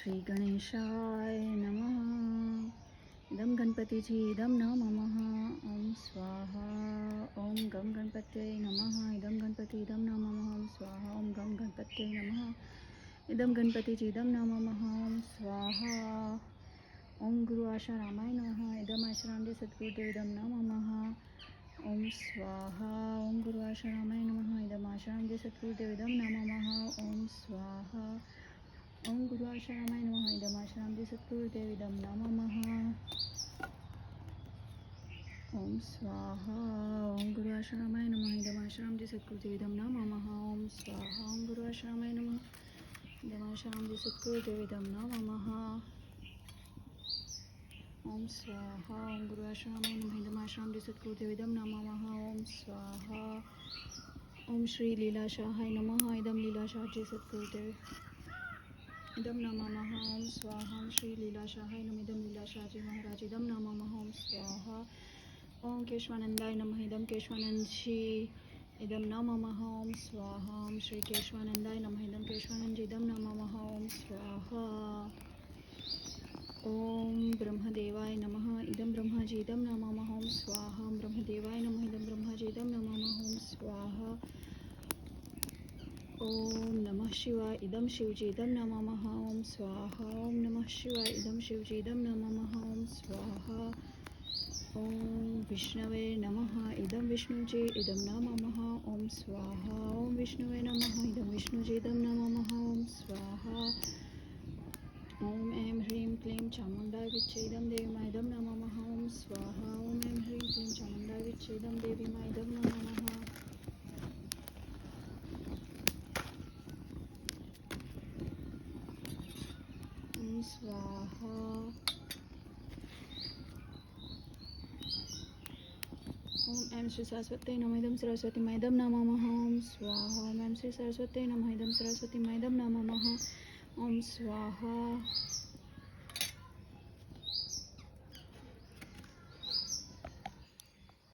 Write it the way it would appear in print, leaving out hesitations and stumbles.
श्री गणेशाय नमः। इदं गणपतिजी इदं न ममः। ओम स्वाहा। ओम गं गणपत्यै नमः। इदं गणपति इदं न ममः। ओम स्वाहा। ओम गं गणपत्यै नमः। इदं गणपतिजी इदं न ममः। ओम स्वाहा। ओम गुरु आशा रामाय नमः। इदं आश्रमदे सद्गुरुदेव इदं न ममः। ओम स्वाहा। ओम गुरु आशा रामाय नमः। इदं आश्रमदे सद्गुरुदेव इदं न ममः। ओम स्वाहा। ओम गुरु आशा रामाय नमः। इदं आश्रमदे सद्गुरुदेव इदं न ममः। ओम स्वाहा। ओम गुरु आशा रामाय नमः। इदं आश्रमदे सद्गुरुदेव इदं न ममः। ओम स्वाहा। ओम गुरु आशा रामाय नमः। इदं आश्रमदे सद्गुरुदेव इदं न ममः। ओम स्वाहा। ओम गुरु आशा रामाय नमः। इदं आश्रमदे सद्गुरुदेव इदं न ममः। ओम स्वाहा। ओम श्री लीलाशाहाय नमः। इदं लीलाशाहजी सद्गुरुदेव इदं न ममः। ओम स्वाहा। ओम श्री लीलाशाहाय नमः। इदं लीलाशाहजी महाराज इदं न ममः। ओम स्वाहा। ओम केशवानंदाय नमः। इदं केशवानंदजी इदं न ममः। ओम स्वाहा। ओम श्री केशवानंदाय नमः। इदं केशवानंदजी इदं न ममः। ओम स्वाहा। ओम ब्रह्मदेवाय नमः। इदं ब्रह्माजी इदं न ममः। ओम स्वाहा। ओम ब्रह्मदेवाय नमः। इदं ब्रह्माजी इदं न ममः। ओम स्वाहा। ओम नमः शिवाय इदं शिवजी इदं न ममः। ओम स्वाहा। ओम नमः शिवाय इदं शिवजी इदं न ममः। ओम स्वाहा। ओम विष्णवे नमः। इदं विष्णुजी इदं न ममः। ओम स्वाहा। ओम विष्णुवे नमः। इदं विष्णुजी इदं न ममः। ओम स्वाहा। ओम ऐं ह्रीं क्लीं चामुण्डाय विच्चे इदं देवीमा इदं न ममः। ओम स्वाहा। ओम ऐं ह्रीं क्लीं चामुण्डाय विच्चे इदं देवीमा इदं न ममः। ओम स्वाहा। ओम ऐं श्री सरस्वती नमः। इदं सरस्वती इदं न ममः। ओम स्वाहा। ओम ऐं श्री सरस्वती नमः। इदं सरस्वती इदं न ममः। ओम स्वाहा।